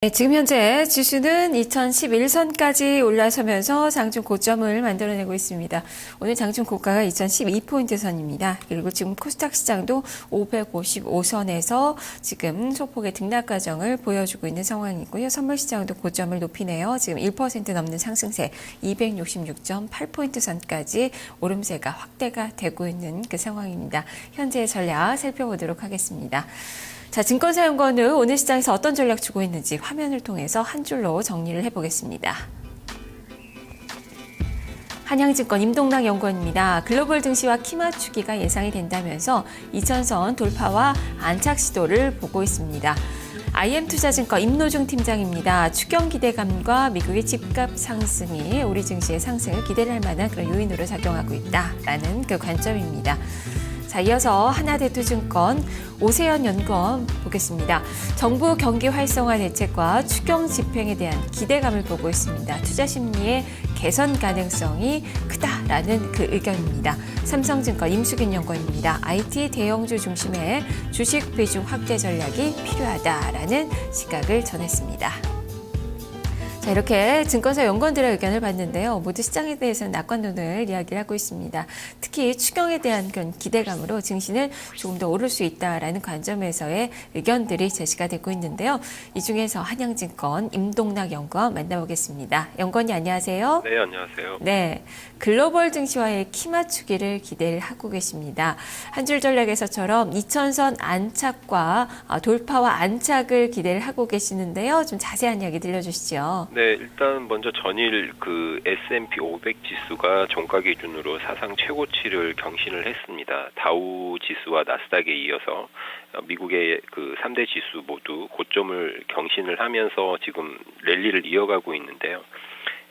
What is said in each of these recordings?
네, 지금 현재 지수는 2011선까지 올라서면서 장중 고점을 만들어내고 있습니다. 오늘 장중 고가가 2012포인트 선입니다. 그리고 지금 코스닥 시장도 555선에서 지금 소폭의 등락 과정을 보여주고 있는 상황이고요. 선물 시장도 고점을 높이네요. 지금 1% 넘는 상승세 266.8포인트 선까지 오름세가 확대가 되고 있는 그 상황입니다. 현재의 전략 살펴보도록 하겠습니다. 자, 증권사연구원은 오늘 시장에서 어떤 전략 주고 있는지 화면을 통해서 한 줄로 정리를 해보겠습니다. 한양증권 임동락 연구원입니다. 글로벌 증시와 키 맞추기가 예상이 된다면서 2000선 돌파와 안착 시도를 보고 있습니다. IM투자증권 임노중 팀장입니다. 추경 기대감과 미국의 집값 상승이 우리 증시의 상승을 기대를 할 만한 그런 요인으로 작용하고 있다라는 그 관점입니다. 자, 이어서 하나대투증권 오세연 연구원 보겠습니다. 정부 경기 활성화 대책과 추경 집행에 대한 기대감을 보고 있습니다. 투자 심리의 개선 가능성이 크다라는 그 의견입니다. 삼성증권 임수균 연구원입니다. IT 대형주 중심의 주식 비중 확대 전략이 필요하다라는 시각을 전했습니다. 자, 이렇게 증권사 연구원들의 의견을 봤는데요. 모두 시장에 대해서는 낙관론을 이야기를 하고 있습니다. 특히 추경에 대한 그런 기대감으로 증시는 조금 더 오를 수 있다라는 관점에서의 의견들이 제시가 되고 있는데요. 이 중에서 한양증권 임동락 연구원 만나보겠습니다. 연구원님 안녕하세요. 네, 안녕하세요. 네, 글로벌 증시와의 키 맞추기를 기대를 하고 계십니다. 한 줄 전략에서처럼 2000선 안착과 돌파와 안착을 기대를 하고 계시는데요. 좀 자세한 이야기 들려주시죠. 네, 일단 먼저 전일 그 S&P 500 지수가 종가 기준으로 사상 최고치를 경신을 했습니다. 다우 지수와 나스닥에 이어서 미국의 그 3대 지수 모두 고점을 경신을 하면서 지금 랠리를 이어가고 있는데요.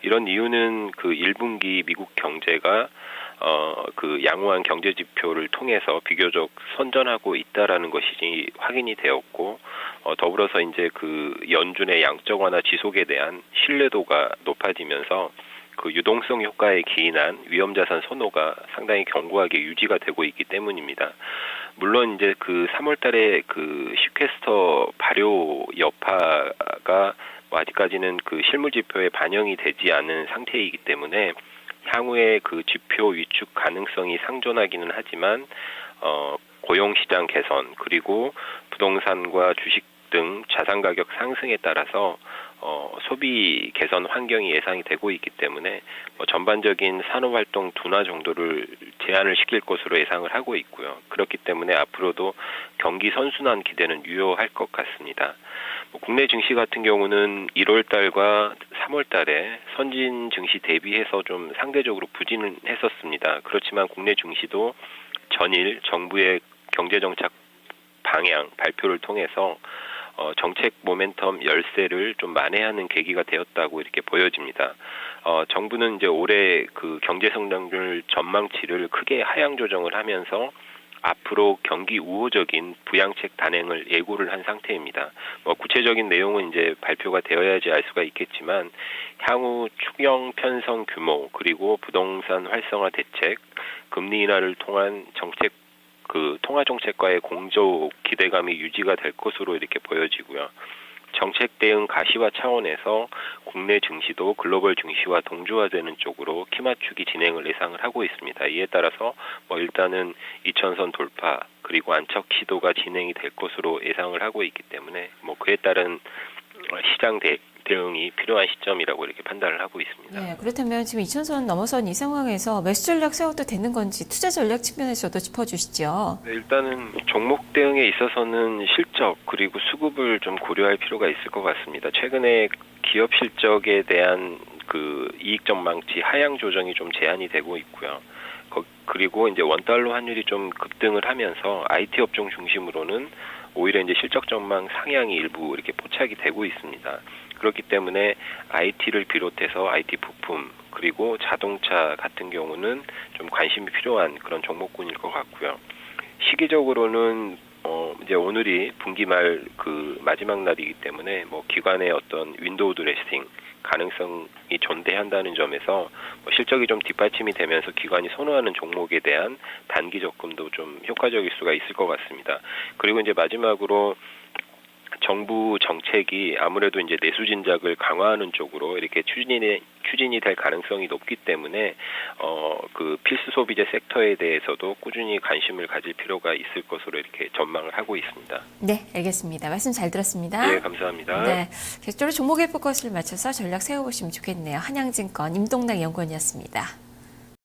이런 이유는 그 1분기 미국 경제가 그 양호한 경제 지표를 통해서 비교적 선전하고 있다라는 것이 확인이 되었고, 더불어서 이제 그 연준의 양적 완화 지속에 대한 신뢰도가 높아지면서 그 유동성 효과에 기인한 위험자산 선호가 상당히 견고하게 유지가 되고 있기 때문입니다. 물론 이제 그 3월달에 그 시퀘스터 발효 여파가 아직까지는 그 실물 지표에 반영이 되지 않은 상태이기 때문에 향후에 그 지표 위축 가능성이 상존하기는 하지만 고용시장 개선 그리고 부동산과 주식 등 자산 가격 상승에 따라서 소비 개선 환경이 예상이 되고 있기 때문에 전반적인 산업활동 둔화 정도를 제한을 시킬 것으로 예상을 하고 있고요. 그렇기 때문에 앞으로도 경기 선순환 기대는 유효할 것 같습니다. 국내 증시 같은 경우는 1월 달과 3월 달에 선진 증시 대비해서 좀 상대적으로 부진을 했었습니다. 그렇지만 국내 증시도 전일 정부의 경제정책 방향 발표를 통해서 정책 모멘텀 열세를 좀 만회하는 계기가 되었다고 이렇게 보여집니다. 정부는 이제 올해 그 경제 성장률 전망치를 크게 하향 조정을 하면서 앞으로 경기 우호적인 부양책 단행을 예고를 한 상태입니다. 구체적인 내용은 이제 발표가 되어야지 알 수가 있겠지만 향후 추경 편성 규모 그리고 부동산 활성화 대책, 금리 인하를 통한 정책 그 통화 정책과의 공조 기대감이 유지가 될 것으로 이렇게 보여지고요. 정책 대응 가시화 차원에서 국내 증시도 글로벌 증시와 동조화되는 쪽으로 키 맞추기 진행을 예상을 하고 있습니다. 이에 따라서 일단은 2000선 돌파 그리고 안착 시도가 진행이 될 것으로 예상을 하고 있기 때문에 그에 따른 시장 대응이 필요한 시점이라고 이렇게 판단을 하고 있습니다. 네, 그렇다면 지금 2000선 넘어선 이 상황에서 매수 전략 세워도 되는 건지 투자 전략 측면에서도 짚어주시죠. 네, 일단은 종목 대응에 있어서는 실적 그리고 수급을 좀 고려할 필요가 있을 것 같습니다. 최근에 기업 실적에 대한 그 이익 전망치 하향 조정이 좀 제한이 되고 있고요. 그리고 이제 원달러 환율이 좀 급등을 하면서 IT 업종 중심으로는 오히려 이제 실적 전망 상향이 일부 이렇게 포착이 되고 있습니다. 그렇기 때문에 IT를 비롯해서 IT 부품 그리고 자동차 같은 경우는 좀 관심이 필요한 그런 종목군일 것 같고요. 시기적으로는 이제 오늘이 분기 말 그 마지막 날이기 때문에 기관의 어떤 윈도우 드레싱 가능성이 존재한다는 점에서 실적이 좀 뒷받침이 되면서 기관이 선호하는 종목에 대한 단기 접근도 좀 효과적일 수가 있을 것 같습니다. 그리고 이제 마지막으로 정부 정책이 아무래도 이제 내수 진작을 강화하는 쪽으로 이렇게 추진이 될 가능성이 높기 때문에 그 필수 소비재 섹터에 대해서도 꾸준히 관심을 가질 필요가 있을 것으로 이렇게 전망을 하고 있습니다. 네, 알겠습니다. 말씀 잘 들었습니다. 예, 감사합니다. 네, 계속적으로 종목의 포커스를 맞춰서 전략 세워보시면 좋겠네요. 한양증권 임동락 연구원이었습니다.